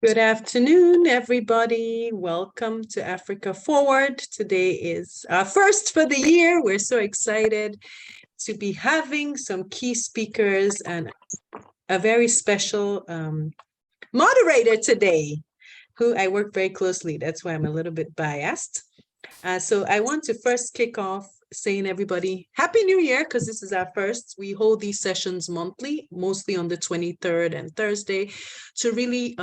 Good afternoon, everybody. Welcome to Africa Forward. Today is our first for the year. We're so excited to be having some key speakers and a very special moderator today, who I work very closely. That's why I'm a little bit biased. So I want to first kick off saying everybody Happy New Year, because this is our first. We hold these sessions monthly, mostly on the 23rd and Thursday, to really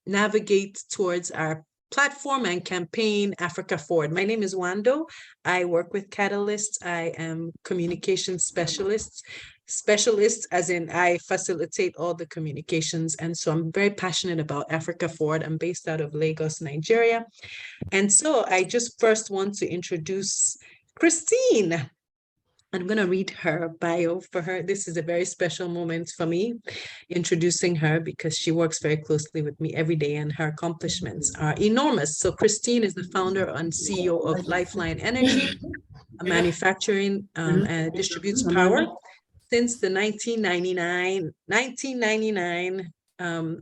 navigate towards our platform and campaign Africa Forward. My name is Wando. I work with Catalyst. I am communication specialist as in I facilitate all the communications. And so I'm very passionate about Africa Forward. I'm based out of Lagos, Nigeria. And so I just first want to introduce Christine. I'm going to read her bio for her. This is a very special moment for me, introducing her, because she works very closely with me every day and her accomplishments are enormous. So Christine is the founder and CEO of Lifeline Energy, a manufacturing and distributes power. Since the 1999,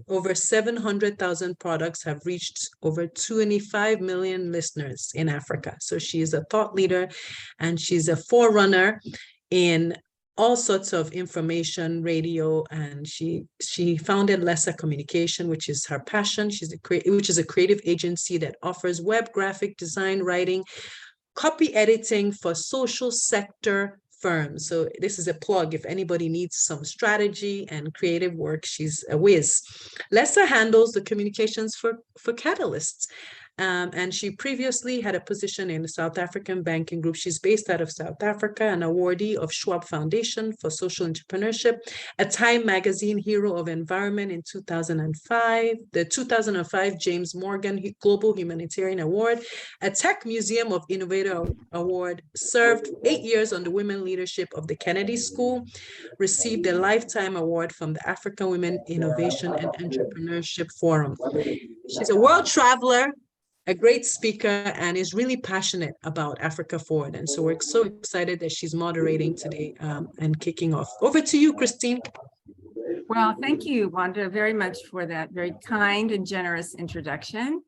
over 700,000 products have reached over 25 million listeners in Africa. So she is a thought leader and she's a forerunner in all sorts of information, radio, and she founded Lesser Communication, which is her passion. Which is a creative agency that offers web graphic design, writing, copy editing for social sector firms. So this is a plug. If anybody needs some strategy and creative work, she's a whiz. Lessa handles the communications for Catalysts. And she previously had a position in the South African banking group. She's based out of South Africa, an awardee of Schwab Foundation for Social Entrepreneurship, a Time Magazine Hero of Environment in 2005, the 2005 James Morgan Global Humanitarian Award, a Tech Museum of Innovator Award, served 8 years on the Women Leadership of the Kennedy School, received a Lifetime Award from the African Women Innovation and Entrepreneurship Forum. She's a world traveler, a great speaker, and is really passionate about Africa Forward. And so we're so excited that she's moderating today and kicking off. Over to you, Christine. Well, thank you, Wanda, very much for that very kind and generous introduction.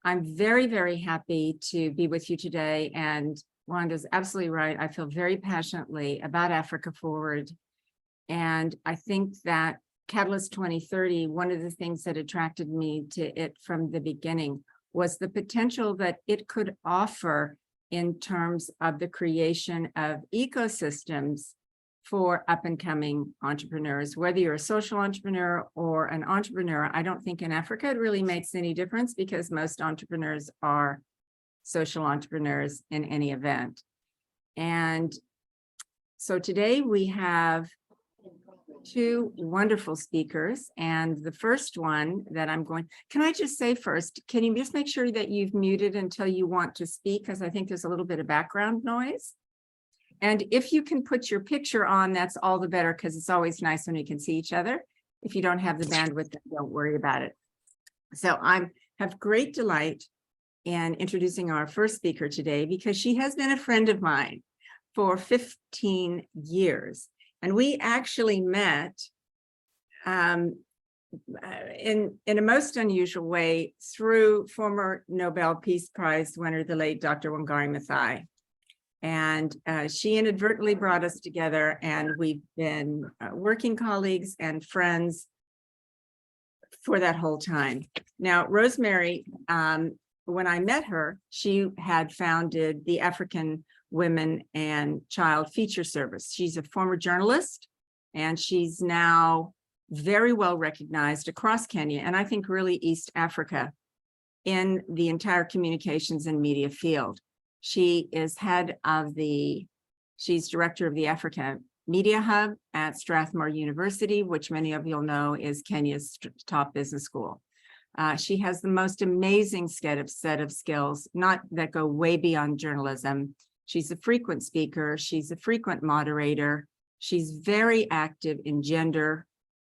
I'm very, very happy to be with you today. And Wanda's absolutely right. I feel very passionately about Africa Forward. And I think that Catalyst 2030, one of the things that attracted me to it from the beginning was the potential that it could offer in terms of the creation of ecosystems for up-and-coming entrepreneurs. Whether you're a social entrepreneur or an entrepreneur, I don't think in Africa it really makes any difference because most entrepreneurs are social entrepreneurs in any event. And so today we have two wonderful speakers, and the first one that can I just say first, can you just make sure that you've muted until you want to speak, because I think there's a little bit of background noise. And if you can put your picture on, that's all the better, because it's always nice when we can see each other. If you don't have the bandwidth, don't worry about it. So I have great delight in introducing our first speaker today, because she has been a friend of mine for 15 years. And we actually met in a most unusual way through former Nobel Peace Prize winner, the late Dr. Wangari Maathai. And she inadvertently brought us together, and we've been working colleagues and friends for that whole time. Now, Rosemary, when I met her, she had founded the African Women and Child Feature Service. She's a former journalist, and she's now very well recognized across Kenya, and I think really East Africa, in the entire communications and media field. She is she's director of the Africa Media Hub at Strathmore University, which many of you'll know is Kenya's top business school. She has the most amazing set of skills, not that go way beyond journalism. She's a frequent speaker. She's a frequent moderator. She's very active in gender,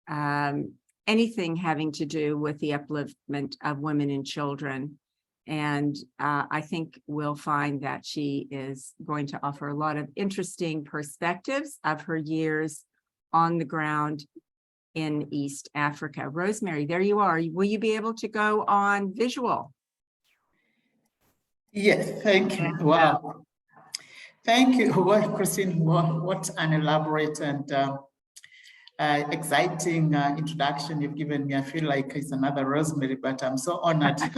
anything having to do with the upliftment of women and children. And I think we'll find that she is going to offer a lot of interesting perspectives of her years on the ground in East Africa. Rosemary, there you are. Will you be able to go on visual? Yes, thank you. Wow. Thank you. Well, Christine, what an elaborate and exciting introduction you've given me. I feel like it's another Rosemary, but I'm so honored to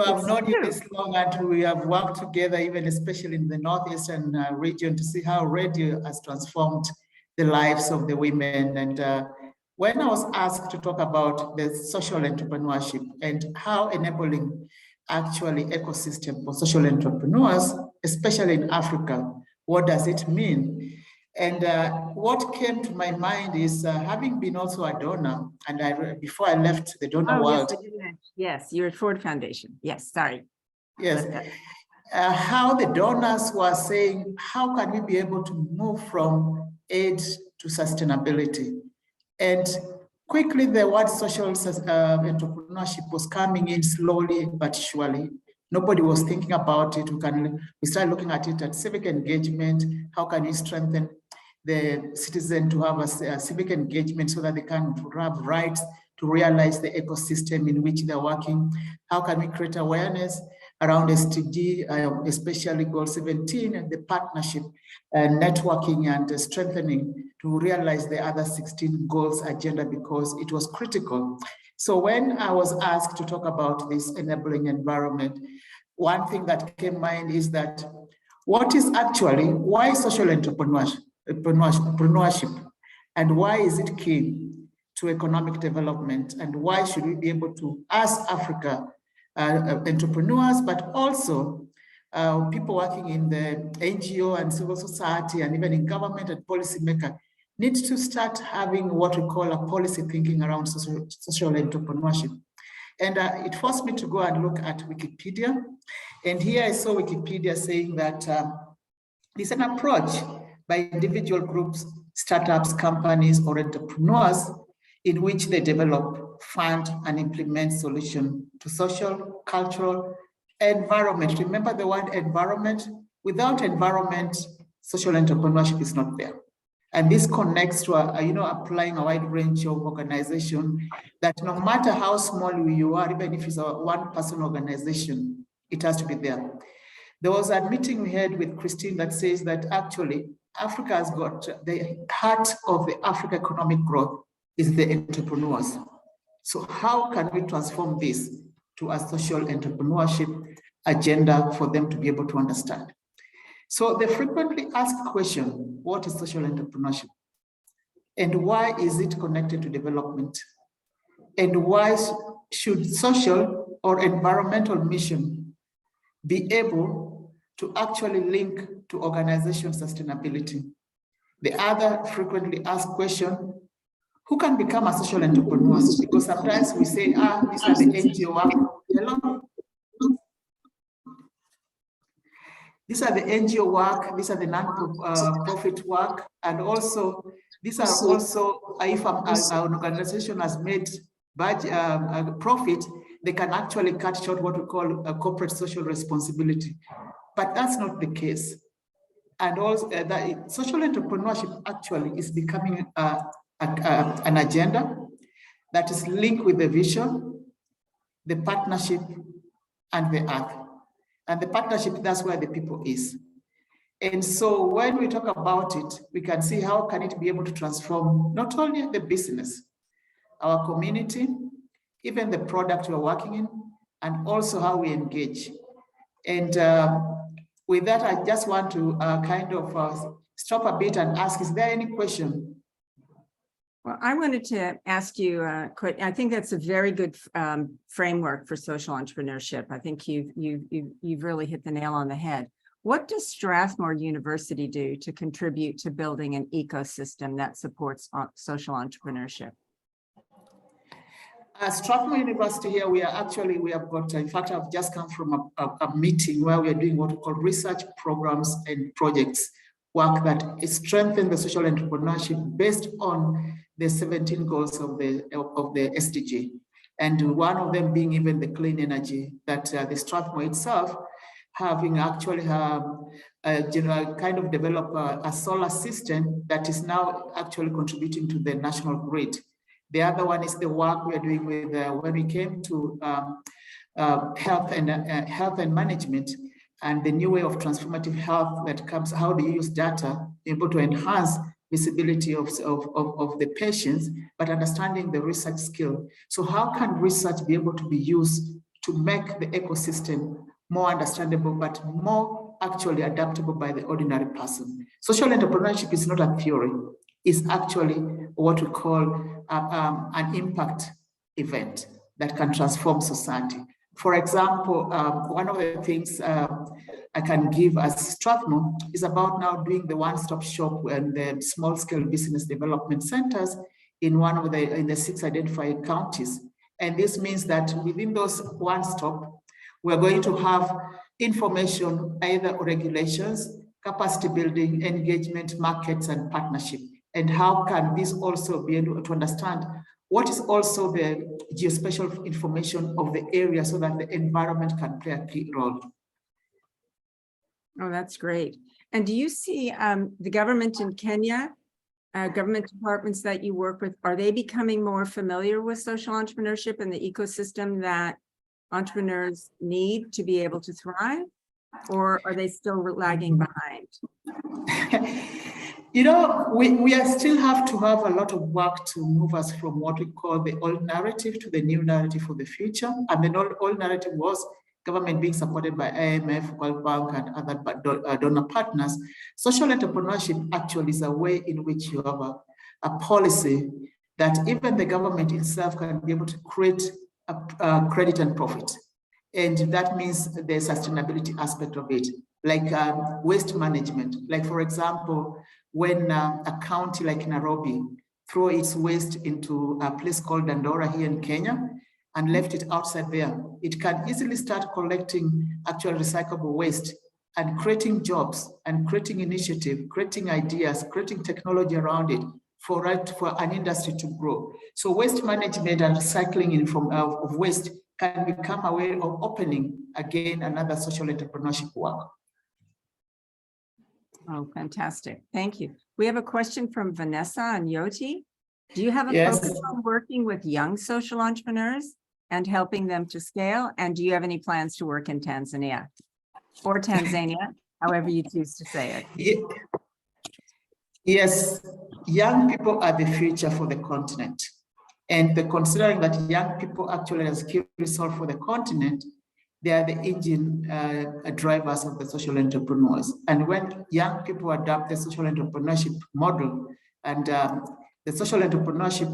have known you this long, and we have worked together, even especially in the Northeastern region, to see how radio has transformed the lives of the women. And when I was asked to talk about the social entrepreneurship and how enabling actually ecosystem for social entrepreneurs, especially in Africa, what does it mean? And what came to my mind is having been also a donor, and before I left the donor world. Yes, you're at Ford Foundation. Yes, sorry. Yes, how the donors were saying, how can we be able to move from aid to sustainability? And quickly, the word social entrepreneurship was coming in slowly but surely. Nobody was thinking about it. We started looking at it at civic engagement. How can we strengthen the citizen to have a civic engagement so that they can have rights to realize the ecosystem in which they're working? How can we create awareness around SDG, especially Goal 17, and the partnership and networking and strengthening to realize the other 16 goals agenda, because it was critical. So when I was asked to talk about this enabling environment, one thing that came to mind is that what is actually, why social entrepreneurship, and why is it key to economic development, and why should we be able to, as Africa, entrepreneurs, but also people working in the NGO and civil society and even in government and policymaker need to start having what we call a policy thinking around social entrepreneurship. And it forced me to go and look at Wikipedia. And here I saw Wikipedia saying that it's an approach by individual groups, startups, companies, or entrepreneurs in which they develop, fund, and implement solutions to social, cultural, environment. Remember the word environment? Without environment, social entrepreneurship is not there. And this connects to applying a wide range of organization that no matter how small you are, even if it's a one-person organization, it has to be there. There was a meeting we had with Christine that says that actually Africa has got the heart of the Africa economic growth is the entrepreneurs. So how can we transform this to a social entrepreneurship agenda for them to be able to understand? So the frequently asked question, what is social entrepreneurship? And why is it connected to development? And why should social or environmental mission be able to actually link to organization sustainability? The other frequently asked question, who can become a social entrepreneur? Because sometimes we say, these are the NGO work. Hello? These are the NGO work, these are the non-profit work, and also, these are also, if an organization has made profit, they can actually cut short what we call a corporate social responsibility. But that's not the case. And also, social entrepreneurship actually is becoming an agenda that is linked with the vision, the partnership, and the earth. And the partnership, that's where the people is. And so when we talk about it, we can see how can it be able to transform not only the business, our community, even the product we're working in, and also how we engage. And with that, I just want to stop a bit and ask, is there any question? Well, I wanted to ask you, I think that's a very good framework for social entrepreneurship. I think you've really hit the nail on the head. What does Strathmore University do to contribute to building an ecosystem that supports social entrepreneurship? Strathmore University here, we have got, in fact, I've just come from a meeting where we are doing what we call research programs and projects, work that strengthen the social entrepreneurship based on the 17 goals of the SDG. And one of them being even the clean energy that the Strathmore itself having actually kind of develop a solar system that is now actually contributing to the national grid. The other one is the work we are doing with when we came to health and management, and the new way of transformative health that comes. How do you use data able to enhance visibility of the patients, but understanding the research skill? So how can research be able to be used to make the ecosystem more understandable, but more actually adaptable by the ordinary person? Social entrepreneurship is not a theory. It's actually what we call an impact event that can transform society. For example, one of the things I can give as Strathmore is about now doing the one-stop shop and the small-scale business development centers in the 6 identified counties. And this means that within those one-stop, we're going to have information, either regulations, capacity building, engagement, markets, and partnership. And how can this also be able to understand what is also the geospatial information of the area so that the environment can play a key role? Oh, that's great. And do you see the government in Kenya, government departments that you work with, are they becoming more familiar with social entrepreneurship and the ecosystem that entrepreneurs need to be able to thrive? Or are they still lagging behind? You know, we still have to have a lot of work to move us from what we call the old narrative to the new narrative for the future. And the old narrative was government being supported by IMF, World Bank, and other donor partners. Social entrepreneurship actually is a way in which you have a policy that even the government itself can be able to create a credit and profit. And that means the sustainability aspect of it, like waste management. Like, for example, when a county like Nairobi throw its waste into a place called Dandora here in Kenya and left it outside there, it can easily start collecting actual recyclable waste and creating jobs and creating initiative, creating ideas, creating technology around it for an industry to grow. So waste management and recycling of waste can become a way of opening again another social entrepreneurship work. Oh, fantastic. Thank you. We have a question from Vanessa and Yoti. Do you have a Yes. focus on working with young social entrepreneurs and helping them to scale? And do you have any plans to work in Tanzania or Tanzania, however you choose to say it? Yes, young people are the future for the continent. And considering that young people actually are skill resource for the continent, they are the engine drivers of the social entrepreneurs. And when young people adopt the social entrepreneurship model, and the social entrepreneurship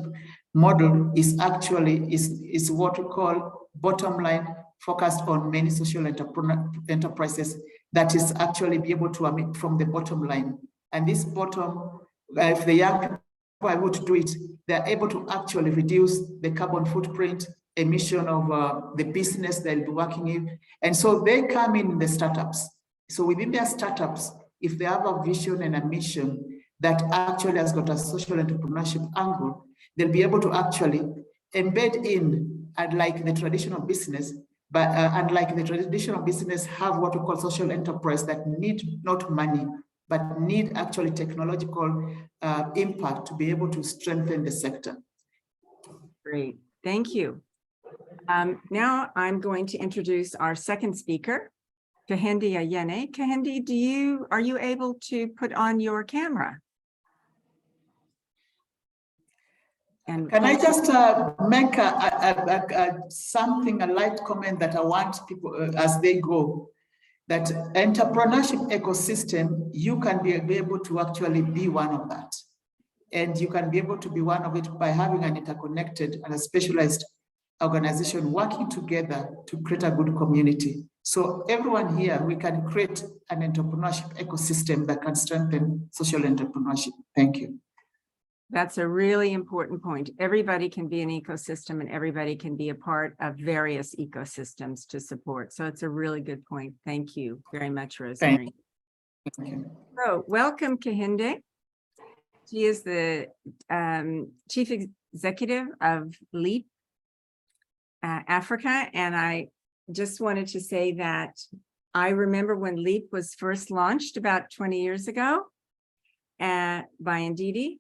model is actually is what we call bottom line, focused on many social enterprises that is actually be able to emit from the bottom line. And this bottom, if the young people are able to do it, they're able to actually reduce the carbon footprint, emission of the business they'll be working in. And so they come in the startups. So within their startups, if they have a vision and a mission that actually has got a social entrepreneurship angle, they'll be able to actually embed in, unlike the traditional business, but unlike the traditional business have what we call social enterprise that need not money, but need actually technological impact to be able to strengthen the sector. Great, thank you. Now I'm going to introduce our second speaker, Kehinde Ayene. Kehinde, are you able to put on your camera? And can I just make something, a light comment that I want people as they go, that entrepreneurship ecosystem, you can be able to actually be one of that. And you can be able to be one of it by having an interconnected and a specialized organization working together to create a good community. So everyone here, we can create an entrepreneurship ecosystem that can strengthen social entrepreneurship. Thank you. that's a really important point. Everybody can be an ecosystem and everybody can be a part of various ecosystems to support. So it's a really good point. Thank you very much, Rosemary. Thank you. So welcome, Kehinde. She is the Chief Executive of LEAP Africa. And I just wanted to say that I remember when LEAP was first launched about 20 years ago by Ndidi.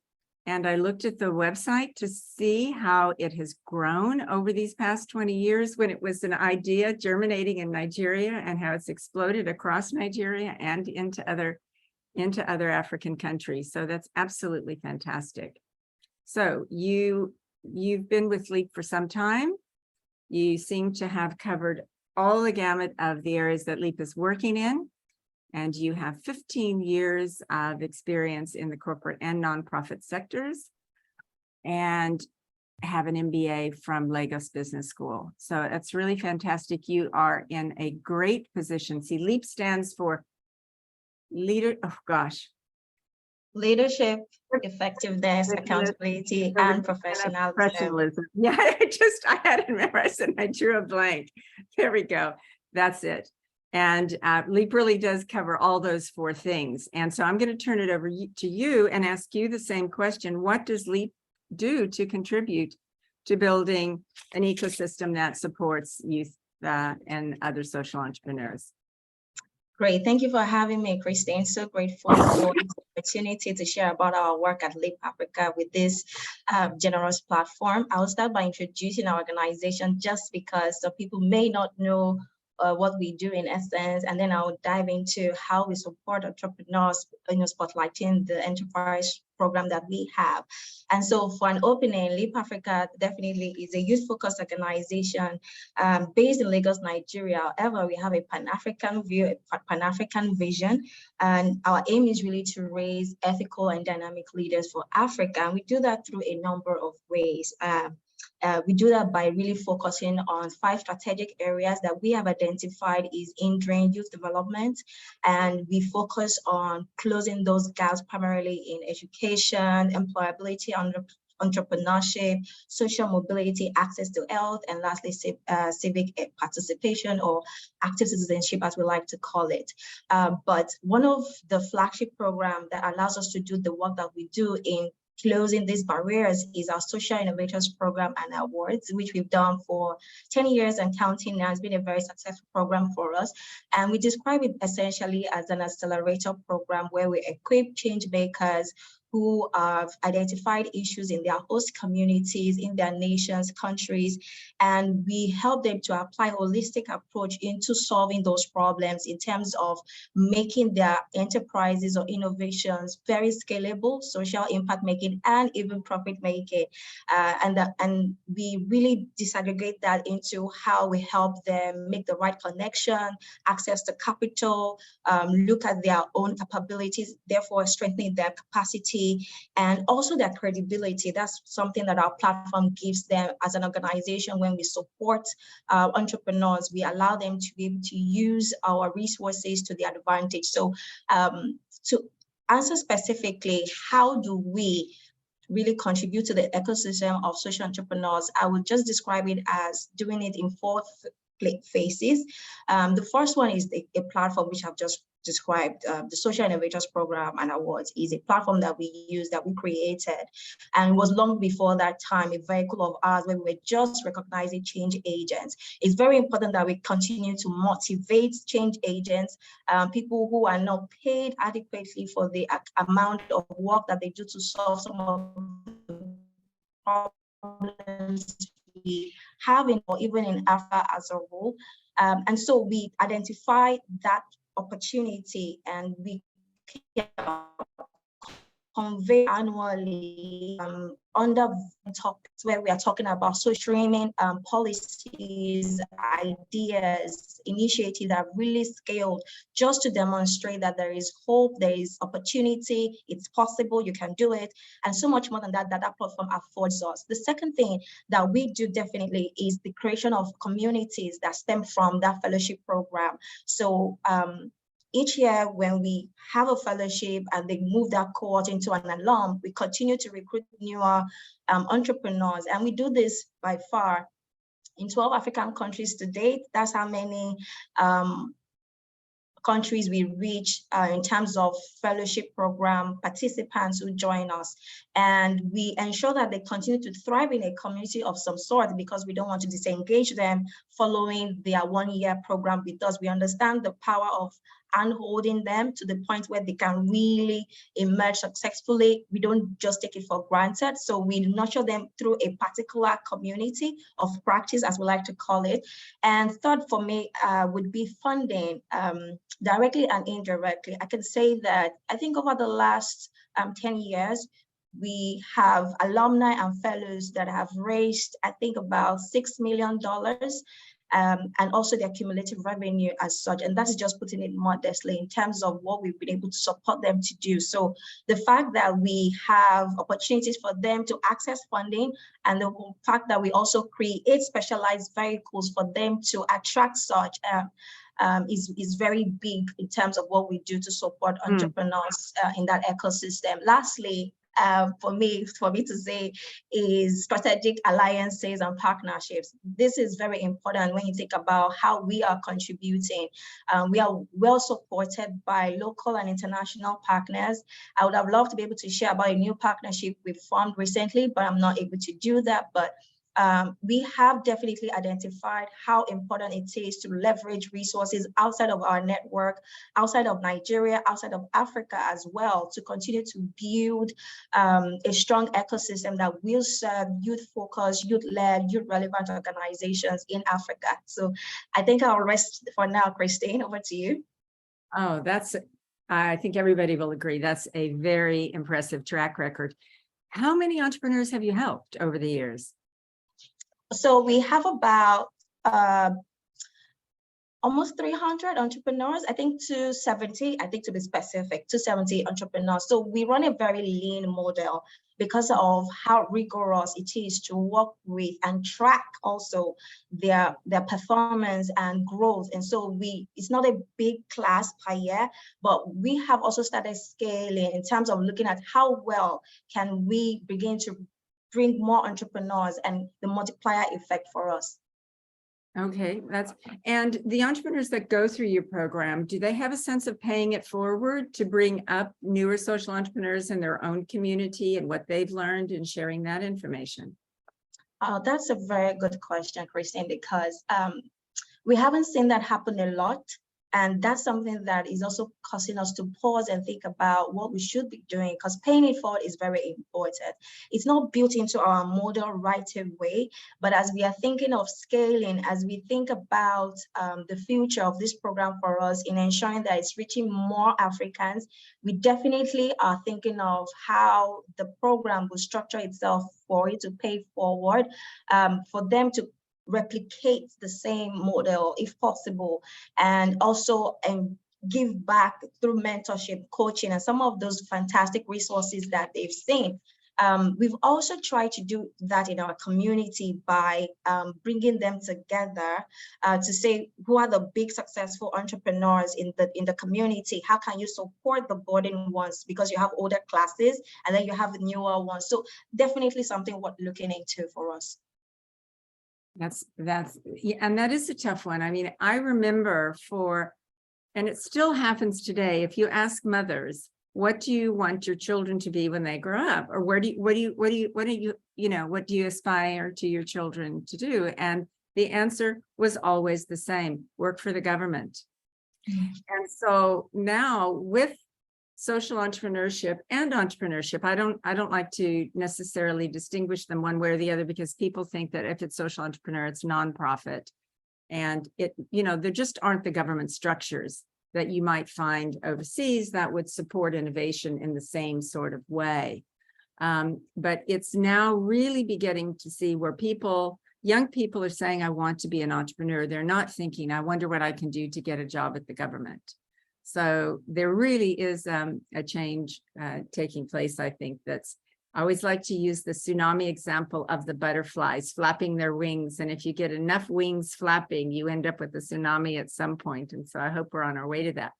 And I looked at the website to see how it has grown over these past 20 years when it was an idea germinating in Nigeria and how it's exploded across Nigeria and into other African countries. So that's absolutely fantastic. So you've been with LEAP for some time. You seem to have covered all the gamut of the areas that LEAP is working in. And you have 15 years of experience in the corporate and nonprofit sectors and have an MBA from Lagos Business School. So that's really fantastic. You are in a great position. See, LEAP stands for leadership, effectiveness, accountability, and professionalism. Yeah, I had it memorized and I drew a blank. There we go. That's it. And LEAP really does cover all those 4 things. And so I'm going to turn it over to you and ask you the same question. What does LEAP do to contribute to building an ecosystem that supports youth and other social entrepreneurs? Great. Thank you for having me, Christine. So grateful for the opportunity to share about our work at LEAP Africa with this generous platform. I'll start by introducing our organization just because some people may not know what we do in essence, and then I'll dive into how we support entrepreneurs, spotlighting the enterprise program that we have. And so for an opening, LEAP Africa definitely is a youth-focused organization based in Lagos, Nigeria. However, we have a Pan-African view, a Pan-African vision, and our aim is really to raise ethical and dynamic leaders for Africa. And we do that through a number of ways. We do that by really focusing on 5 strategic areas that we have identified is hindering youth development. And we focus on closing those gaps primarily in education, employability, entrepreneurship, social mobility, access to health, and lastly, civic participation or active citizenship, as we like to call it. But one of the flagship programs that allows us to do the work that we do in closing these barriers is our Social Innovators Program and Awards, which we've done for 10 years and counting now. It's been a very successful program for us. And we describe it essentially as an accelerator program where we equip change makers who have identified issues in their host communities, in their nations, countries, and we help them to apply a holistic approach into solving those problems in terms of making their enterprises or innovations very scalable, social impact making, and even profit making. And we really disaggregate that into how we help them make the right connection, access to capital, look at their own capabilities, therefore strengthening their capacity, and also their credibility. That's something that our platform gives them as an organization. When we support entrepreneurs, we allow them to be able to use our resources to their advantage. So to answer specifically, how do we really contribute to the ecosystem of social entrepreneurs? I would just describe it as doing it in 4 phases. The first one is a platform which I've just described. The Social Innovators Program and Awards is a platform that we use, that we created, and it was long before that time a vehicle of ours where we were just recognizing change agents. It's very important that we continue to motivate change agents, people who are not paid adequately for the amount of work that they do to solve some of the problems we have or even in Africa as a whole. And so we identify that opportunity and we convey annually under topics where we are talking about social streaming, policies, ideas, initiatives that really scaled just to demonstrate that there is hope, there is opportunity, it's possible, you can do it, and so much more than that that platform affords us. The second thing that we do definitely is the creation of communities that stem from that fellowship program. So each year when we have a fellowship and they move that cohort into an alum, we continue to recruit newer entrepreneurs. And we do this by far in 12 African countries to date. That's how many countries we reach in terms of fellowship program participants who join us. And we ensure that they continue to thrive in a community of some sort, because we don't want to disengage them following their 1-year program with us. We understand the power of handholding them to the point where they can really emerge successfully. We don't just take it for granted. So we nurture them through a particular community of practice, as we like to call it. And third for me would be funding, directly and indirectly. I can say that I think over the last 10 years, we have alumni and fellows that have raised, I think, about $6 million, and also their cumulative revenue as such. And that's just putting it modestly in terms of what we've been able to support them to do. So the fact that we have opportunities for them to access funding, and the fact that we also create specialized vehicles for them to attract such is very big in terms of what we do to support entrepreneurs in that ecosystem. Lastly, for me to say is strategic alliances and partnerships. This is very important when you think about how we are contributing. We are well supported by local and international partners. I would have loved to be able to share about a new partnership we formed recently, but I'm not able to do that. But we have definitely identified how important it is to leverage resources outside of our network, outside of Nigeria, outside of Africa as well, to continue to build a strong ecosystem that will serve youth-focused, youth-led, youth-relevant organizations in Africa. So I think I'll rest for now. Christine, over to you. Oh, I think everybody will agree. That's a very impressive track record. How many entrepreneurs have you helped over the years? So we have about almost 300 entrepreneurs, I think 270, I think to be specific, 270 entrepreneurs. So we run a very lean model because of how rigorous it is to work with and track also their performance and growth. And so it's not a big class per year, but we have also started scaling in terms of looking at how well can we begin to bring more entrepreneurs and the multiplier effect for us. Okay, and the entrepreneurs that go through your program, do they have a sense of paying it forward to bring up newer social entrepreneurs in their own community and what they've learned and sharing that information? That's a very good question, Christine, because we haven't seen that happen a lot. And that's something that is also causing us to pause and think about what we should be doing, because paying it forward is very important. It's not built into our model right away, but as we are thinking of scaling, as we think about the future of this program for us in ensuring that it's reaching more Africans, we definitely are thinking of how the program will structure itself for it to pay forward, for them to replicate the same model if possible, and also give back through mentorship, coaching, and some of those fantastic resources that they've seen. We've also tried to do that in our community by bringing them together to say, who are the big successful entrepreneurs in the community? How can you support the budding ones? Because you have older classes and then you have the newer ones. So definitely something worth looking into for us. And that is a tough one. I mean, I remember and it still happens today, if you ask mothers, what do you want your children to be when they grow up? Or what do you aspire to your children to do? And the answer was always the same: work for the government. And so now with social entrepreneurship and entrepreneurship, I don't like to necessarily distinguish them one way or the other, because people think that if it's social entrepreneur, it's nonprofit. And there just aren't the government structures that you might find overseas that would support innovation in the same sort of way. But it's now really beginning to see where young people are saying, I want to be an entrepreneur. They're not thinking, I wonder what I can do to get a job at the government. So there really is a change taking place, I think. I always like to use the tsunami example of the butterflies flapping their wings. And if you get enough wings flapping, you end up with a tsunami at some point. And so I hope we're on our way to that.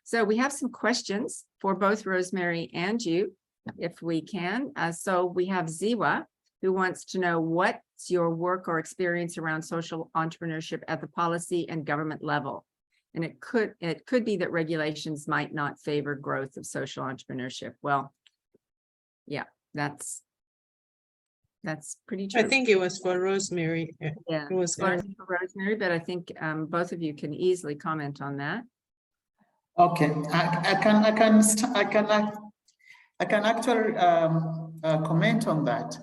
So we have some questions for both Rosemary and you, if we can. So we have Ziwa, who wants to know, what's your work or experience around social entrepreneurship at the policy and government level? And it could be that regulations might not favor growth of social entrepreneurship. Well, yeah, that's pretty true. I think it was for Rosemary. Yeah, It was largely for Rosemary, but I think both of you can easily comment on that. Okay, I can actually comment on that.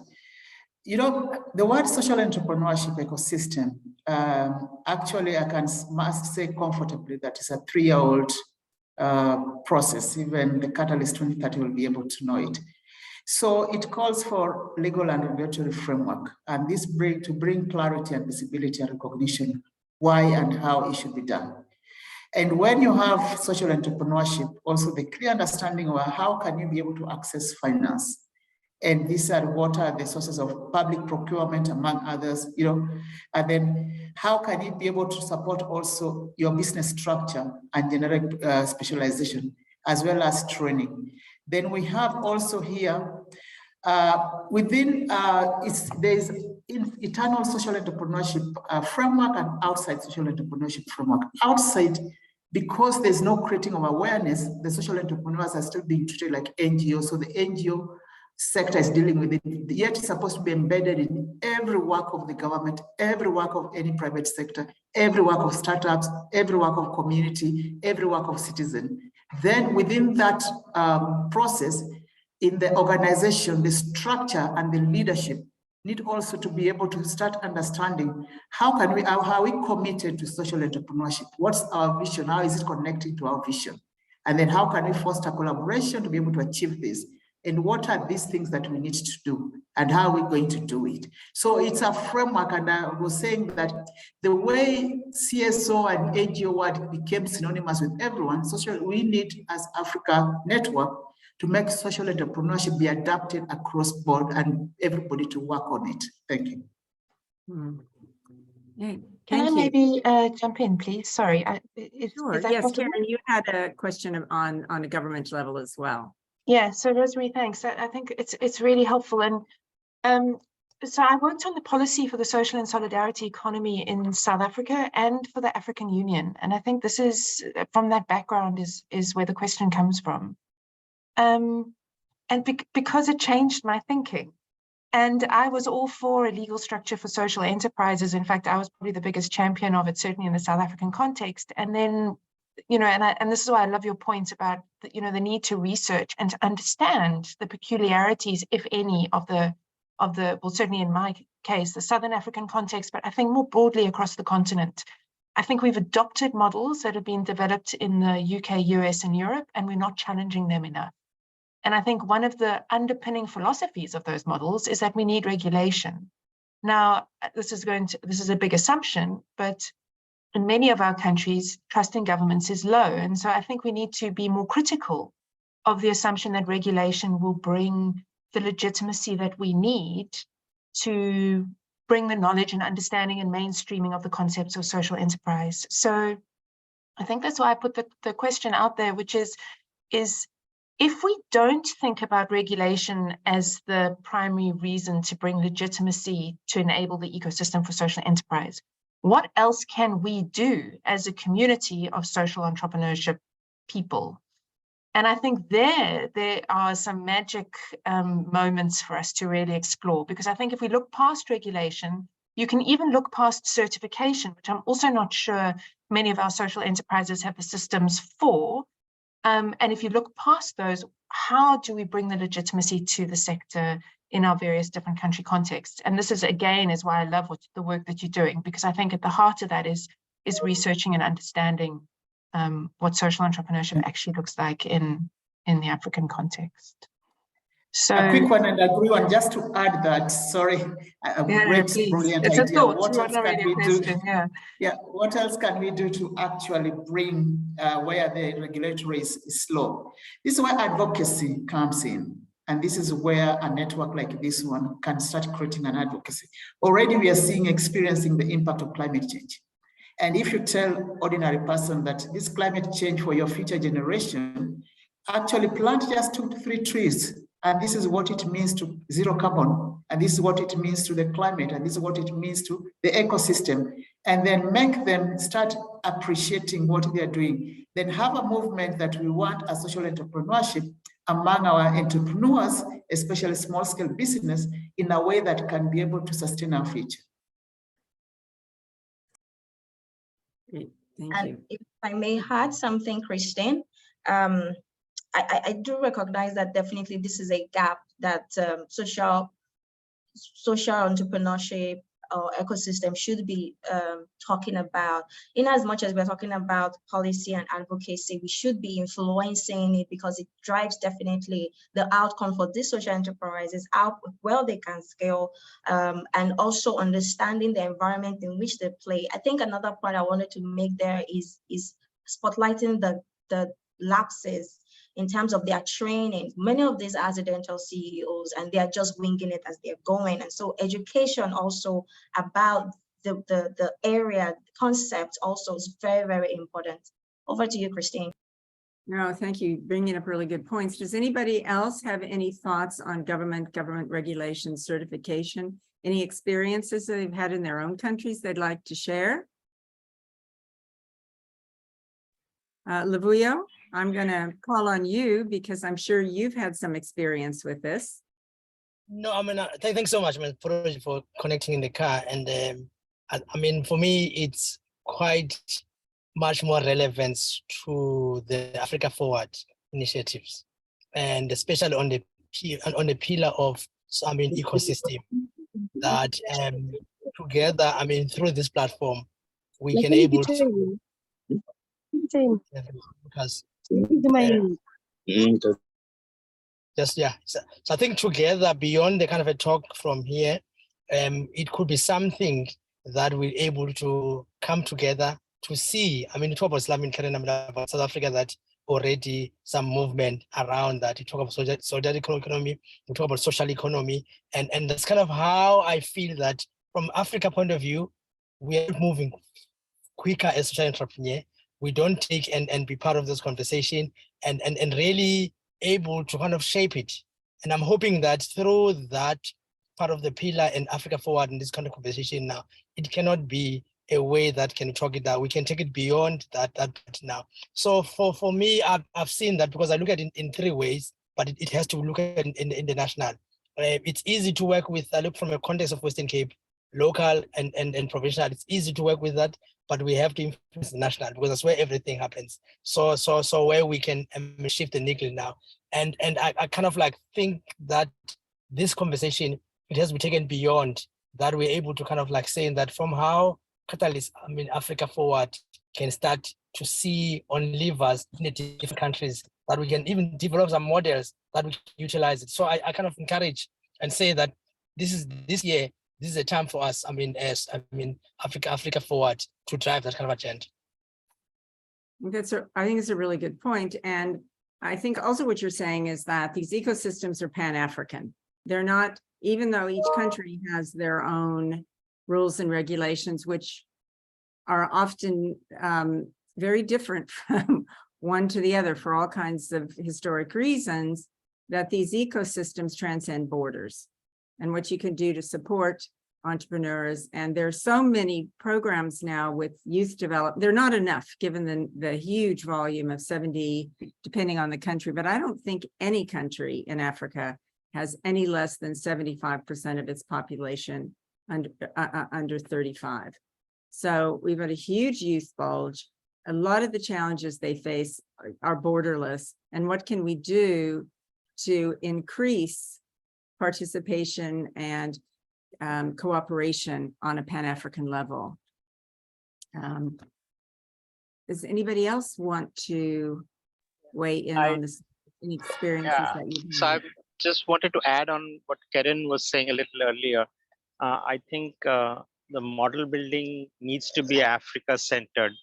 You know, the word social entrepreneurship ecosystem, actually must say comfortably that it's a 3-year-old process. Even the Catalyst 2030 will be able to know it. So it calls for legal and regulatory framework, and this to bring clarity and visibility and recognition why and how it should be done. And when you have social entrepreneurship, also the clear understanding of how can you be able to access finance. And these are what are the sources of public procurement, among others, you know, and then how can you be able to support also your business structure and generate specialization, as well as training. Then we have also here, there's internal social entrepreneurship framework and outside social entrepreneurship framework. Outside, because there's no creating of awareness, the social entrepreneurs are still being treated like NGOs. So the NGO sector is dealing with it, yet it's supposed to be embedded in every work of the government, every work of any private sector, every work of startups, every work of community, every work of citizen. Then within that process, in the organization, the structure and the leadership need also to be able to start understanding how are we committed to social entrepreneurship? What's our vision? How is it connecting to our vision? And then how can we foster collaboration to be able to achieve this? And what are these things that we need to do? And how are we going to do it? So it's a framework, and I was saying that the way CSO and NGO word became synonymous with everyone, we need as Africa Network to make social entrepreneurship be adapted across board and everybody to work on it. Thank you. Can I maybe jump in, please? Sorry. Sure. Yes, Karen, you had a question on a government level as well. Yeah, so Rosemary, thanks. I think it's really helpful. And so I worked on the policy for the social and solidarity economy in South Africa and for the African Union. And I think this is, from that background, is where the question comes from. Because it changed my thinking. And I was all for a legal structure for social enterprises. In fact, I was probably the biggest champion of it, certainly in the South African context. And then, you know, and this is why I love your point about, you know, the need to research and to understand the peculiarities, if any, of the, well, certainly in my case, the Southern African context, but I think more broadly across the continent. I think we've adopted models that have been developed in the UK, US, and Europe, and we're not challenging them enough. And I think one of the underpinning philosophies of those models is that we need regulation. Now, this is a big assumption, but in many of our countries, trust in governments is low. And so I think we need to be more critical of the assumption that regulation will bring the legitimacy that we need to bring the knowledge and understanding and mainstreaming of the concepts of social enterprise. So I think that's why I put the question out there, which is if we don't think about regulation as the primary reason to bring legitimacy to enable the ecosystem for social enterprise, what else can we do as a community of social entrepreneurship people? And I think there are some magic moments for us to really explore, because I think if we look past regulation, you can even look past certification, which I'm also not sure many of our social enterprises have the systems for. And if you look past those, how do we bring the legitimacy to the sector in our various different country contexts? And this is, again, is why I love the work that you're doing, because I think at the heart of that is researching and understanding what social entrepreneurship actually looks like in the African context. So a quick one, and I agree on, just to add that, sorry, great, brilliant it's idea. What else can we do? Yeah, what else can we do to actually bring where the regulatory is slow? This is where advocacy comes in. And this is where a network like this one can start creating an advocacy. Already we are experiencing the impact of climate change. And if you tell ordinary person that this climate change for your future generation, actually plant just 2 to 3 trees. And this is what it means to zero carbon. and this is what it means to the climate, and this is what it means to the ecosystem, and then make them start appreciating what they are doing. Then have a movement that we want a social entrepreneurship among our entrepreneurs, especially small-scale business, in a way that can be able to sustain our future. Great. Thank And you. if I may add something, Christine, I do recognize that definitely this is a gap that social entrepreneurship or ecosystem should be talking about. In as much as we're talking about policy and advocacy, we should be influencing it because it drives definitely the outcome for these social enterprises, how well they can scale, and also understanding the environment in which they play. I think another point I wanted to make there is spotlighting the lapses in terms of their training. Many of these accidental CEOs, and they are just winging it as they're going. And so education also about the area concept also is very, very important. Over to you, Christine. No, thank you. Bringing up really good points. Does anybody else have any thoughts on government regulation certification? Any experiences that they've had in their own countries they'd like to share? Luvuyo, I'm going to call on you because I'm sure you've had some experience with this. No, I mean, thanks so much, man, for connecting in the car. And I mean, for me, it's quite much more relevance to the Africa Forward initiatives, and especially on the pillar of, I mean, ecosystem. That together, I mean, through this platform, we can able to. Because just yeah, so I think together beyond the kind of a talk from here, it could be something that we're able to come together to see. I mean, we talk about Islamic about South Africa, that already some movement around that. You talk about solidarity economy, we talk about social economy, and that's kind of how I feel that from Africa point of view, we are moving quicker as social entrepreneur. We don't take and be part of this conversation and really able to kind of shape it. And I'm hoping that through that part of the pillar and Africa Forward in this kind of conversation now, it cannot be a way that can talk it out. We can take it beyond that now. So for me, I've seen that because I look at it in three ways, but it has to look at it in the national. It's easy to work with. I look from a context of Western Cape, local and provincial. It's easy to work with that, but we have to influence the national because that's where everything happens. So where we can shift the needle now. And I kind of like think that this conversation, it has to be taken beyond that. We're able to kind of like saying that from how Catalyst, I mean, Africa Forward can start to see on levers in the different countries, that we can even develop some models that we can utilize it. So I kind of encourage and say that this year, this is a time for us, Africa Forward to drive that kind of agenda. I think it's a really good point. And I think also what you're saying is that these ecosystems are Pan-African. They're not, even though each country has their own rules and regulations, which are often very different from one to the other for all kinds of historic reasons, that these ecosystems transcend borders and what you can do to support entrepreneurs. And there's so many programs now with youth development. They're not enough given the huge volume of 70, depending on the country, but I don't think any country in Africa has any less than 75% of its population under 35. So we've got a huge youth bulge. A lot of the challenges they face are borderless. And what can we do to increase participation and cooperation on a Pan-African level? Does anybody else want to weigh in on this? Any experiences that you've had? So I just wanted to add on what Karen was saying a little earlier. I think the model building needs to be Africa-centered.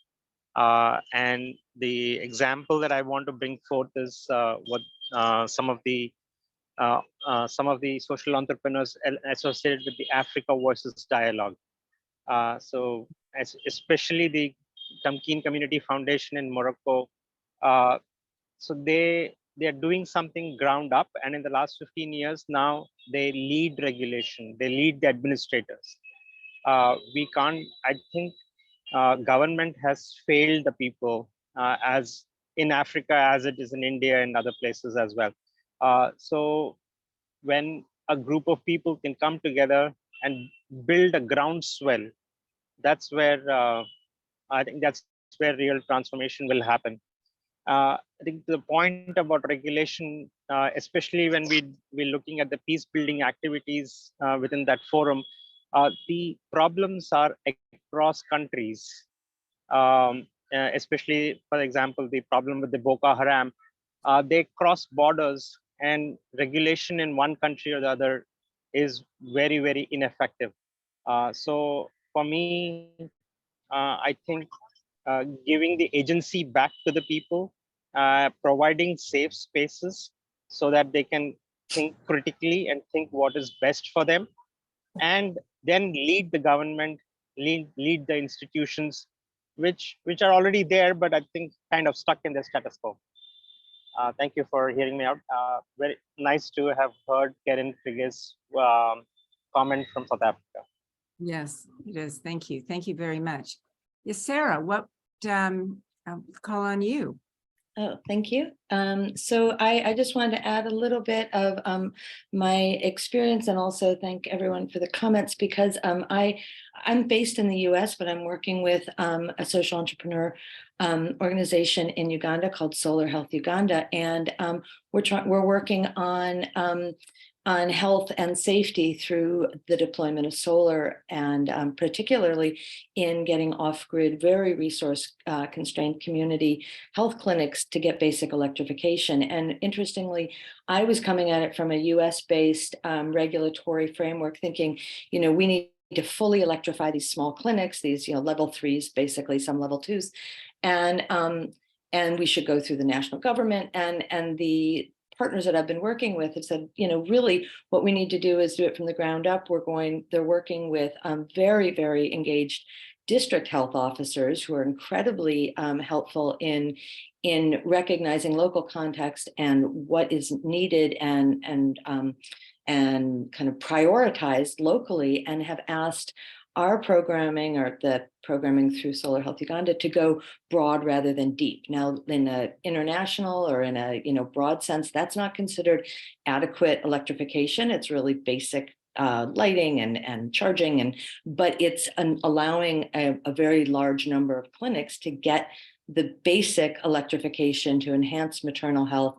And the example that I want to bring forth is what some of the social entrepreneurs associated with the Africa Voices Dialogue. So especially the Tamkeen Community Foundation in Morocco. So they they're doing something ground up, and in the last 15 years now they lead regulation, they lead the administrators. We can't, I think government has failed the people as in Africa as it is in India and other places as well. So when a group of people can come together and build a groundswell, that's where I think that's where real transformation will happen. I think the point about regulation, especially when we're looking at the peace building activities within that forum, the problems are across countries. Especially, for example, the problem with the Boko Haram, they cross borders, and regulation in one country or the other is very, very ineffective. So for me, I think giving the agency back to the people, providing safe spaces so that they can think critically and think what is best for them, and then lead the government, lead the institutions, which are already there, but I think kind of stuck in the status quo. Thank you for hearing me out. Very nice to have heard Karen Fige's comment from South Africa. Yes, it is. Thank you. Thank you very much. Yes, Sarah, what I'll call on you. Oh, thank you. So I just wanted to add a little bit of my experience, and also thank everyone for the comments, because I'm based in the US, but I'm working with a social entrepreneur organization in Uganda called Solar Health Uganda. And we're working on health and safety through the deployment of solar, and particularly in getting off-grid, very resource-constrained community health clinics to get basic electrification. And interestingly, I was coming at it from a US-based regulatory framework, thinking, we need to fully electrify these small clinics, these level 3s, basically some level 2s, and we should go through the national government, and the partners that I've been working with have said, really what we need to do is do it from the ground up. They're working with very, very engaged district health officers who are incredibly helpful in recognizing local context and what is needed, and kind of prioritized locally, and have asked our programming, or the programming through Solar Health Uganda, to go broad rather than deep. Now, in an international or in a broad sense, that's not considered adequate electrification. It's really basic lighting and charging, but it's allowing a very large number of clinics to get the basic electrification to enhance maternal health,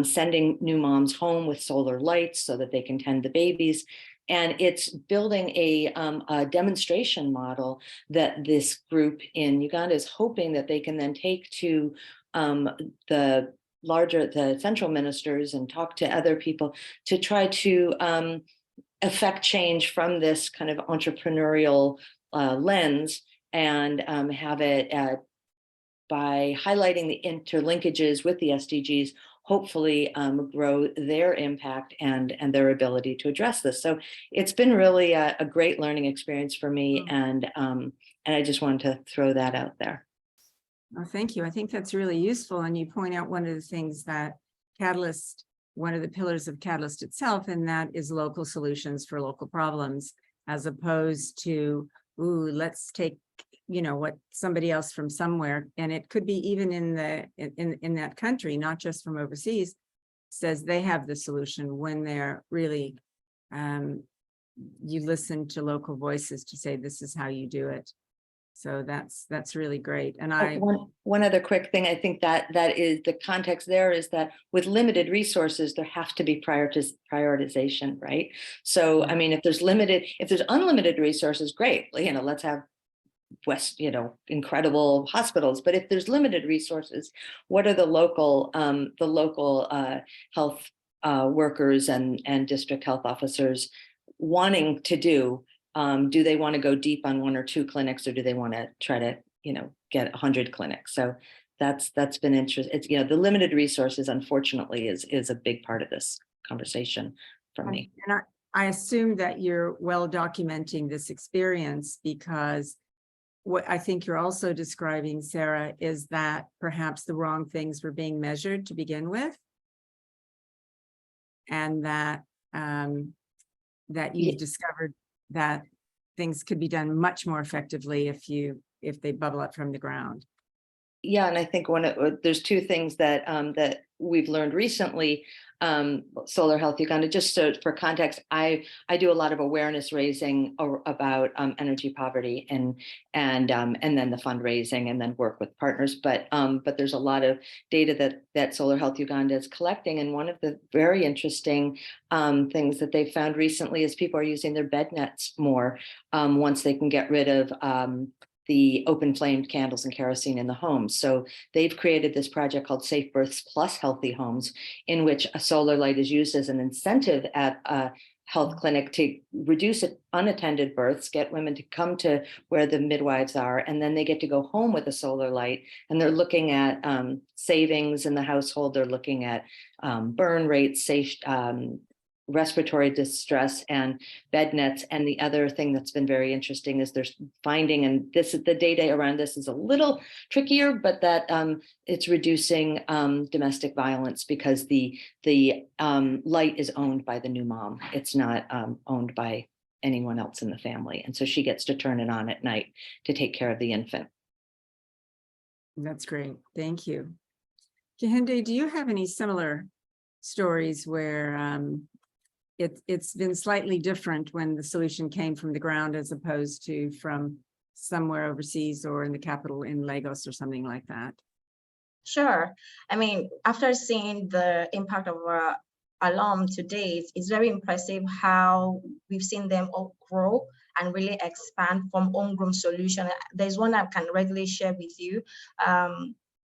sending new moms home with solar lights so that they can tend the babies. And it's building a demonstration model that this group in Uganda is hoping that they can then take to the central ministers and talk to other people to try to affect change from this kind of entrepreneurial lens, and have it by highlighting the interlinkages with the SDGs, hopefully grow their impact and their ability to address this. So it's been really a great learning experience for me, and I just wanted to throw that out there. Oh, thank you. I think that's really useful. And you point out one of the things that Catalyst, one of the pillars of Catalyst itself, and that is local solutions for local problems, as opposed to, ooh, let's take what somebody else from somewhere, and it could be even in that country, not just from overseas, says they have the solution, when they're really you listen to local voices to say this is how you do it. So that's really great. And one other quick thing, I think that is the context there, is that with limited resources, there have to be prioritization, right? So I mean, if there's unlimited resources, great, let's have incredible hospitals. But if there's limited resources, what are the local health workers and district health officers wanting to do? Do they want to go deep on 1 or 2 clinics, or do they want to try to get 100 clinics? So that's been interesting. It's the limited resources, unfortunately, is a big part of this conversation for me. And I assume that you're well documenting this experience, because what I think you're also describing, Sarah, is that perhaps the wrong things were being measured to begin with. and that that you've discovered that things could be done much more effectively if they bubble up from the ground. Yeah, and I think there's two things that that we've learned recently. Solar Health Uganda, just so for context, I do a lot of awareness raising about energy poverty and then the fundraising and then work with partners. But there's a lot of data that Solar Health Uganda is collecting, and one of the very interesting things that they found recently is people are using their bed nets more once they can get rid of the open flamed candles and kerosene in the home. So they've created this project called Safe Births Plus Healthy Homes, in which a solar light is used as an incentive at a health clinic to reduce unattended births, get women to come to where the midwives are, and then they get to go home with a solar light. And they're looking at savings in the household. They're looking at burn rates, safe, respiratory distress, and bed nets. And the other thing that's been very interesting is they're finding, and this is the data around this is a little trickier, but that it's reducing domestic violence because the light is owned by the new mom. It's not owned by anyone else in the family. And so she gets to turn it on at night to take care of the infant. That's great. Thank you. Kehinde, do you have any similar stories where it's been slightly different when the solution came from the ground as opposed to from somewhere overseas or in the capital in Lagos or something like that? Sure. I mean, after seeing the impact of our alum to date, it's very impressive how we've seen them all grow and really expand from homegrown solution. There's one I can regularly share with you.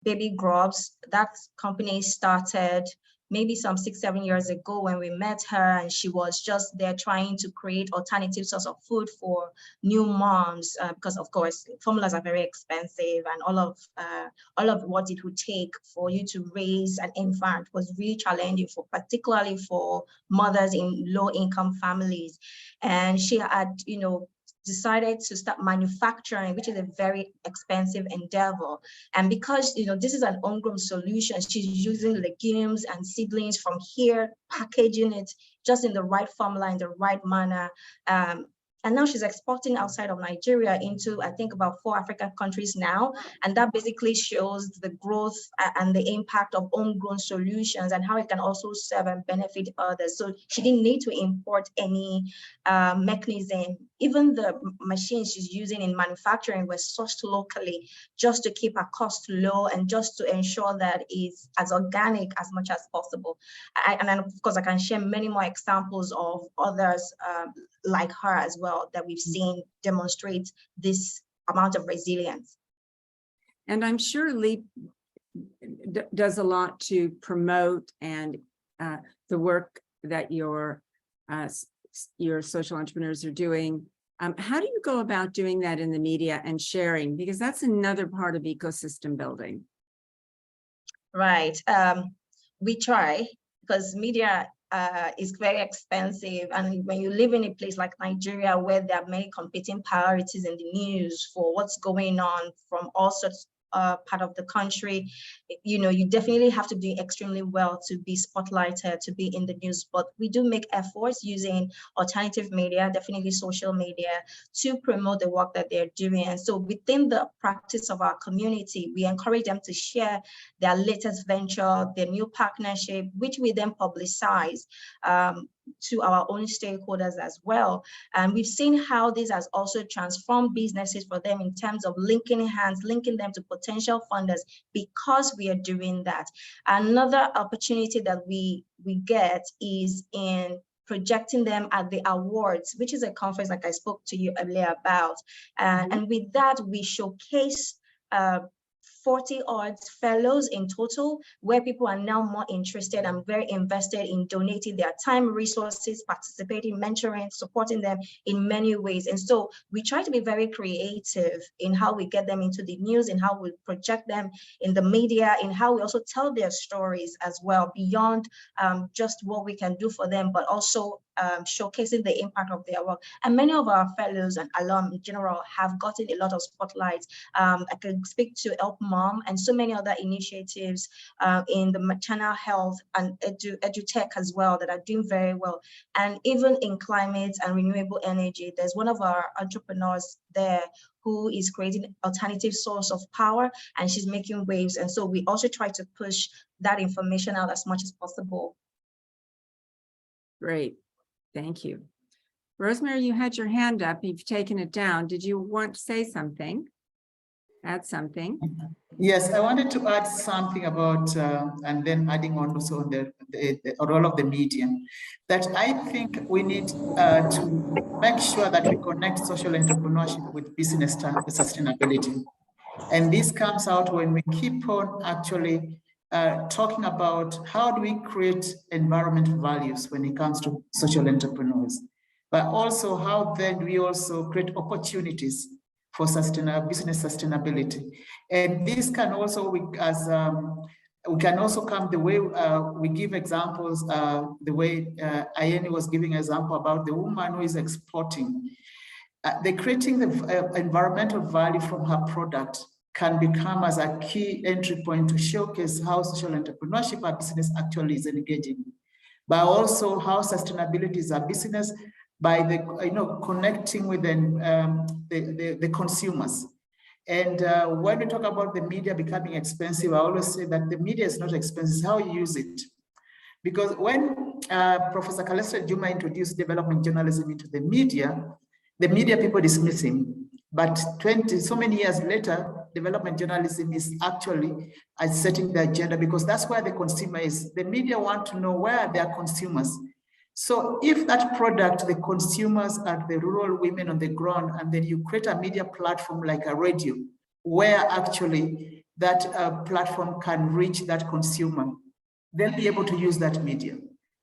Baby Grubs, that company started maybe some 6-7 years ago when we met her, and she was just there trying to create alternative source of food for new moms, because of course formulas are very expensive, and all of what it would take for you to raise an infant was really challenging, particularly for mothers in low-income families. And she had, decided to start manufacturing, which is a very expensive endeavor. And because this is an homegrown solution, she's using legumes and seedlings from here, packaging it just in the right formula, in the right manner. And now she's exporting outside of Nigeria into, I think, about 4 African countries now. And that basically shows the growth and the impact of homegrown solutions and how it can also serve and benefit others. So she didn't need to import any mechanism. Even the machines she's using in manufacturing were sourced locally just to keep her cost low and just to ensure that it's as organic as much as possible. And then, of course, I can share many more examples of others like her as well that we've seen demonstrate this amount of resilience. And I'm sure LEAP does a lot to promote and the work that your social entrepreneurs are doing. How do you go about doing that in the media and sharing? Because that's another part of ecosystem building. Right. We try, because media is very expensive. And when you live in a place like Nigeria, where there are many competing priorities in the news for what's going on from all sorts part of the country, you definitely have to do extremely well to be spotlighted, to be in the news. But we do make efforts using alternative media, definitely social media, to promote the work that they're doing. And so within the practice of our community, we encourage them to share their latest venture, their new partnership, which we then publicize to our own stakeholders as well. And we've seen how this has also transformed businesses for them in terms of linking hands, linking them to potential funders, because we are doing that. Another opportunity that we get is in projecting them at the awards, which is a conference like I spoke to you earlier about. And with that, we showcase 40 odd fellows in total, where people are now more interested and very invested in donating their time, resources, participating, mentoring, supporting them in many ways. And so we try to be very creative in how we get them into the news, in how we project them in the media, in how we also tell their stories as well, beyond just what we can do for them, but also showcasing the impact of their work. And many of our fellows and alum in general have gotten a lot of spotlights. I could speak to Help Mom and so many other initiatives in the maternal health and edutech as well that are doing very well. And even in climate and renewable energy, there's one of our entrepreneurs there who is creating alternative source of power, and she's making waves. And so we also try to push that information out as much as possible. Great, thank you. Rosemary, you had your hand up, you've taken it down. Did you want to say something? Add something? Yes, I wanted to add something about, and then adding on also on the role of the media, that I think we need to make sure that we connect social entrepreneurship with business sustainability. And this comes out when we keep on actually talking about how do we create environmental values when it comes to social entrepreneurs, but also how then we also create opportunities for business sustainability. And this can also, we can also come the way we give examples, the way Ayeni was giving an example about the woman who is exporting. They're creating the environmental value from her product can become as a key entry point to showcase how social entrepreneurship and business actually is engaging, but also how sustainability is a business by the connecting with the consumers. And when we talk about the media becoming expensive, I always say that the media is not expensive, it's how you use it. Because when Professor Kalestra Juma introduced development journalism into the media people dismiss him. But so many years later, development journalism is actually setting the agenda, because that's where the consumer is. The media want to know where their consumers. So if that product, the consumers are the rural women on the ground, and then you create a media platform like a radio, where actually that platform can reach that consumer, they'll be able to use that media.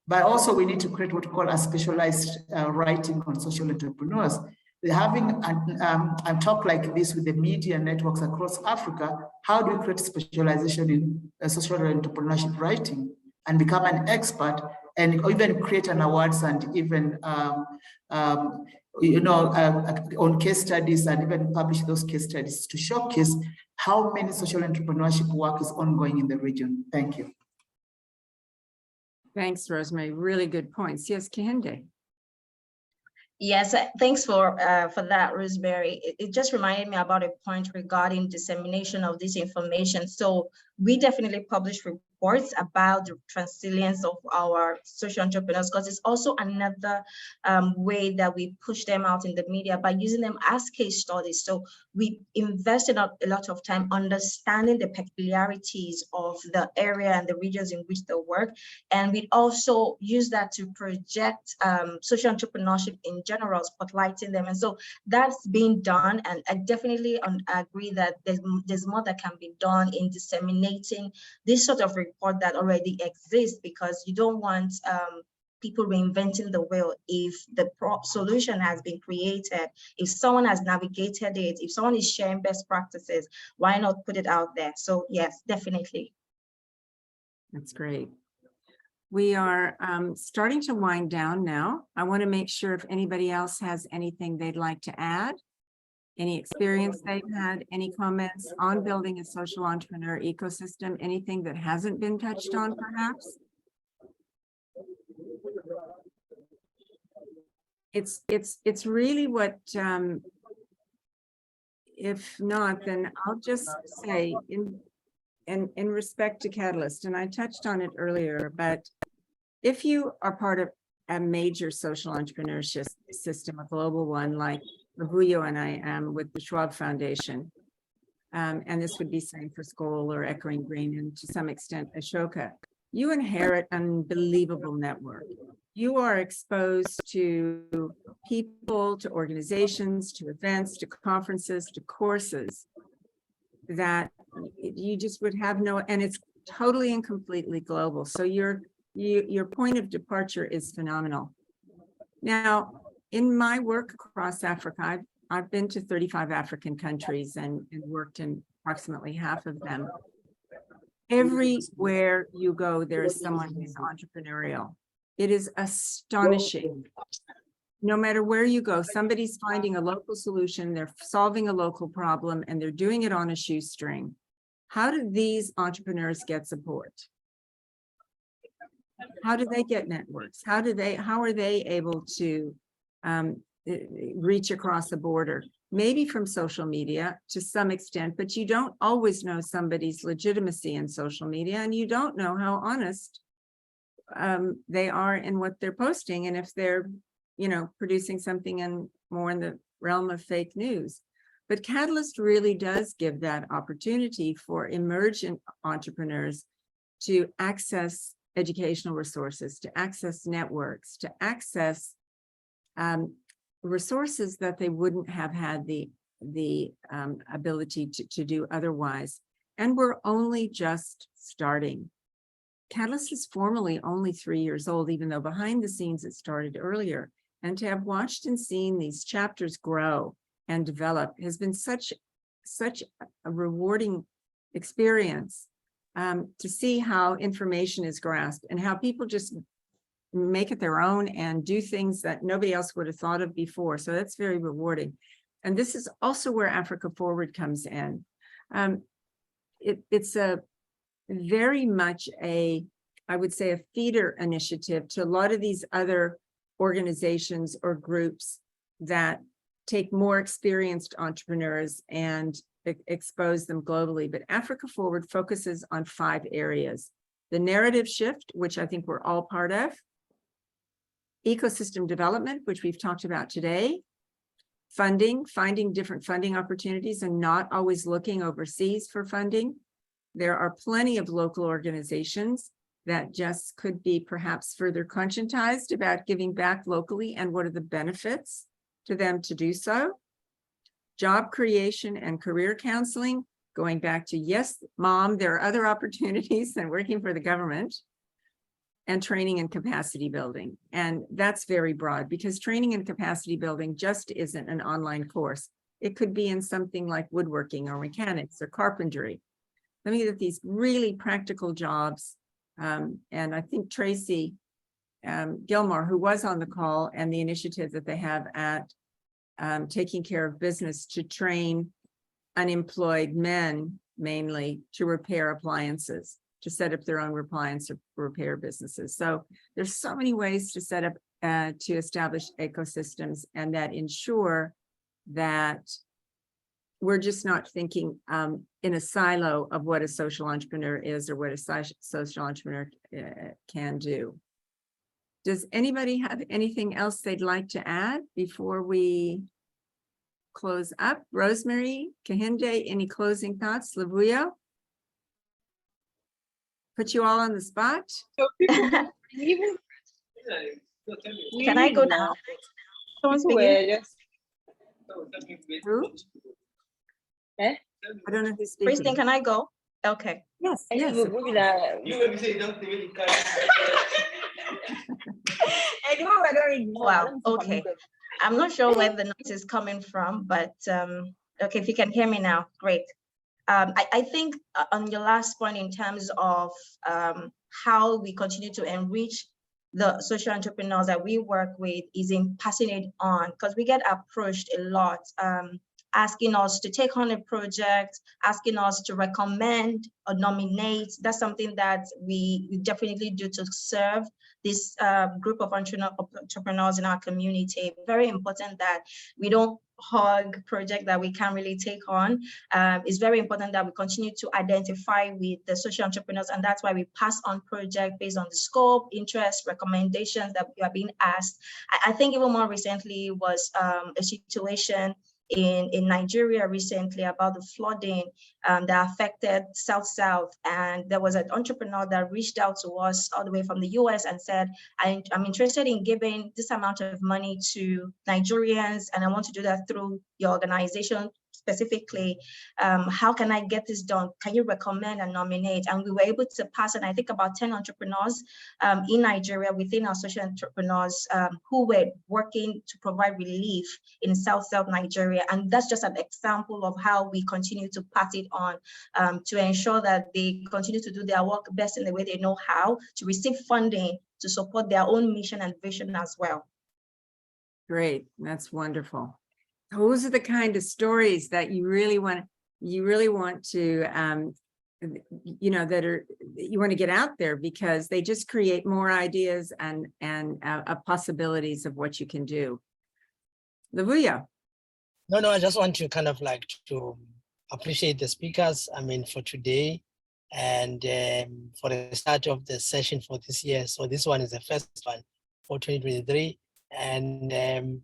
But also we need to create what we call a specialized writing on social entrepreneurs. Having a talk like this with the media networks across Africa, how do we create specialization in social entrepreneurship writing and become an expert, and even create an awards and even on case studies, and even publish those case studies to showcase how many social entrepreneurship work is ongoing in the region. Thank you. Thanks, Rosemary. Really good points. Yes, Kehinde. Yes, thanks for that, Rosemary. It just reminded me about a point regarding dissemination of this information. So we definitely publish reports about the resilience of our social entrepreneurs, because it's also another way that we push them out in the media by using them as case studies. So we invested a lot of time understanding the peculiarities of the area and the regions in which they work. And we also use that to project social entrepreneurship in general, spotlighting them. And so that's being done. And I definitely agree that there's more that can be done in disseminating this sort of report that already exists, because you don't want people reinventing the wheel. If the solution has been created, if someone has navigated it, if someone is sharing best practices, why not put it out there? So yes, definitely. That's great. We are starting to wind down now. I want to make sure if anybody else has anything they'd like to add, any experience they've had, any comments on building a social entrepreneur ecosystem, anything that hasn't been touched on perhaps. It's really what, if not, then I'll just say in respect to Catalyst, and I touched on it earlier, but if you are part of a major social entrepreneurship system, a global one like Luvuyo and I am with the Schwab Foundation, and this would be same for Skoll or Echoing Green and to some extent Ashoka, you inherit an unbelievable network. You are exposed to people, to organizations, to events, to conferences, to courses that you just would have no, and it's totally and completely global. So your point of departure is phenomenal. Now, in my work across Africa, I've been to 35 African countries and worked in approximately half of them. Everywhere you go, there is someone who's entrepreneurial. It is astonishing. No matter where you go, somebody's finding a local solution, they're solving a local problem, and they're doing it on a shoestring. How do these entrepreneurs get support? How do they get networks? How are they able to reach across the border? Maybe from social media to some extent, but you don't always know somebody's legitimacy in social media, and you don't know how honest they are in what they're posting, and if they're, you know, producing something more in the realm of fake news. But Catalyst really does give that opportunity for emergent entrepreneurs to access educational resources, to access networks, to access resources that they wouldn't have had the ability to do otherwise. And we're only just starting. Catalyst is formally only 3 years old, even though behind the scenes it started earlier. And to have watched and seen these chapters grow and develop has been such a rewarding experience, to see how information is grasped and how people just make it their own and do things that nobody else would have thought of before. So that's very rewarding. And this is also where Africa Forward comes in. It's a very much I would say, a feeder initiative to a lot of these other organizations or groups that take more experienced entrepreneurs and expose them globally. But Africa Forward focuses on 5 areas: the narrative shift, which I think we're all part of; ecosystem development, which we've talked about today; funding, finding different funding opportunities and not always looking overseas for funding. There are plenty of local organizations that just could be perhaps further conscientized about giving back locally and what are the benefits to them to do so. Job creation and career counseling, going back to, yes, Mom, there are other opportunities than working for the government. And training and capacity building. And that's very broad, because training and capacity building just isn't an online course. It could be in something like woodworking or mechanics or carpentry. Let me get these really practical jobs. And I think Tracy Gilmore, who was on the call, and the initiative that they have at Taking Care of Business to train unemployed men, mainly, to repair appliances, to set up their own appliance repair businesses. So there's so many ways to set up, to establish ecosystems and that ensure that we're just not thinking in a silo of what a social entrepreneur is or what a social entrepreneur can do. Does anybody have anything else they'd like to add before we close up? Rosemary, Kehinde, any closing thoughts? Luvuyo? Put you all on the spot? Can I go now? Someone speaking? Who? Eh? I don't know who's speaking. Kristen, can I go? Okay. Yes, yes. Wow, okay. I'm not sure where the noise is coming from, but okay, if you can hear me now, great. I think on your last point in terms of how we continue to enrich the social entrepreneurs that we work with is in passing it on, because we get approached a lot, asking us to take on a project, asking us to recommend or nominate. That's something that we definitely do to serve this group of entrepreneurs in our community. Very important that we don't hug project that we can't really take on. It's very important that we continue to identify with the social entrepreneurs, and that's why we pass on project based on the scope, interest, recommendations that we are being asked. I think even more recently was a situation in Nigeria recently about the flooding that affected South, and there was an entrepreneur that reached out to us all the way from the US and said, I'm interested in giving this amount of money to Nigerians, and I want to do that through your organization specifically, how can I get this done? Can you recommend and nominate? And we were able to pass, and I think about 10 entrepreneurs in Nigeria within our social entrepreneurs who were working to provide relief in South Nigeria. And that's just an example of how we continue to pass it on to ensure that they continue to do their work best in the way they know how, to receive funding to support their own mission and vision as well. Great, that's wonderful. Those are the kind of stories that you really want to, you know, you want to get out there, because they just create more ideas and possibilities of what you can do. Luvuyo. No, I just want to kind of like to appreciate the speakers, I mean, for today and for the start of the session for this year. So this one is the first one for 2023. And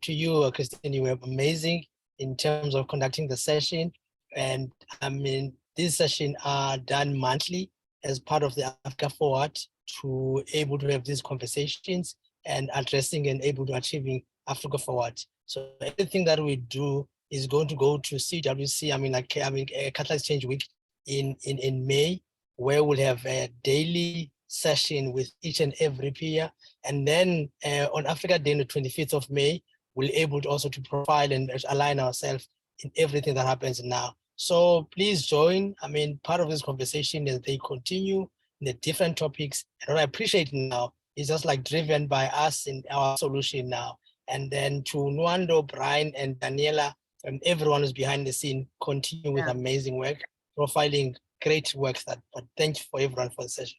to you, Christine, you were amazing in terms of conducting the session. And I mean, these sessions are done monthly as part of the Africa Forward to able to have these conversations and addressing and able to achieving Africa Forward. So everything that we do is going to go to CWC, Capital Exchange Week in May, where we'll have a daily session with each and every peer. And then on Africa Day on the 25th of May, we'll able to also to profile and align ourselves in everything that happens now. So please join. I mean, part of this conversation as they continue in the different topics. And what I appreciate now is just like driven by us in our solution now. And then to Nwando, Brian, and Daniela, and everyone who's behind the scene, continue with amazing work, profiling great work. But thank you for everyone for the session.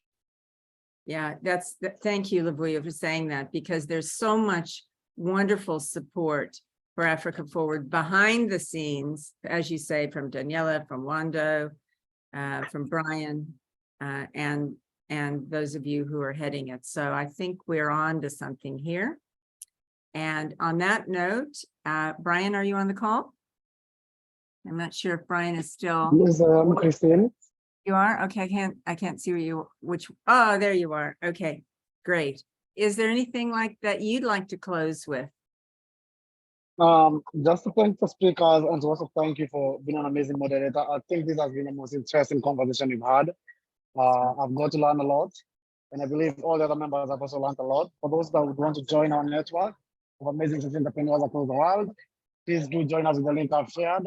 Yeah, thank you, Luvuyo, for saying that, because there's so much wonderful support for Africa Forward behind the scenes, as you say, from Daniela, from Nwando, from Brian, and those of you who are heading it. So I think we're on to something here. And on that note, Brian, are you on the call? I'm not sure if Brian is still. Yes, Christine. You are? Okay, I can't see oh, there you are. Okay, great. Is there anything like that you'd like to close with? Just to thank the speakers and to also thank you for being an amazing moderator. I think this has been the most interesting conversation we've had. I've got to learn a lot, and I believe all the other members have also learned a lot. For those that would want to join our network of amazing entrepreneurs across the world, please do join us with the link I've shared.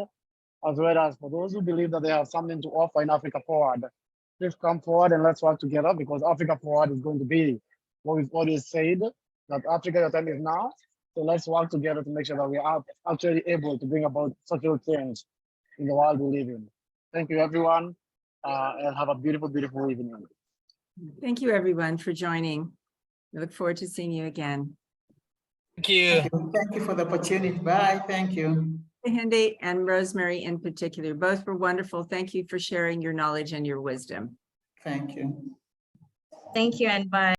As well as for those who believe that they have something to offer in Africa Forward, please come forward and let's work together, because Africa Forward is going to be what we've always said, that Africa, your time is now. So let's work together to make sure that we are actually able to bring about social change in the world we live in. Thank you, everyone, and have a beautiful, beautiful evening. Thank you, everyone, for joining. I look forward to seeing you again. Thank you. Thank you for the opportunity. Bye. Thank you. Hindi and Rosemary in particular, both were wonderful. Thank you for sharing your knowledge and your wisdom. Thank you. Thank you, and bye.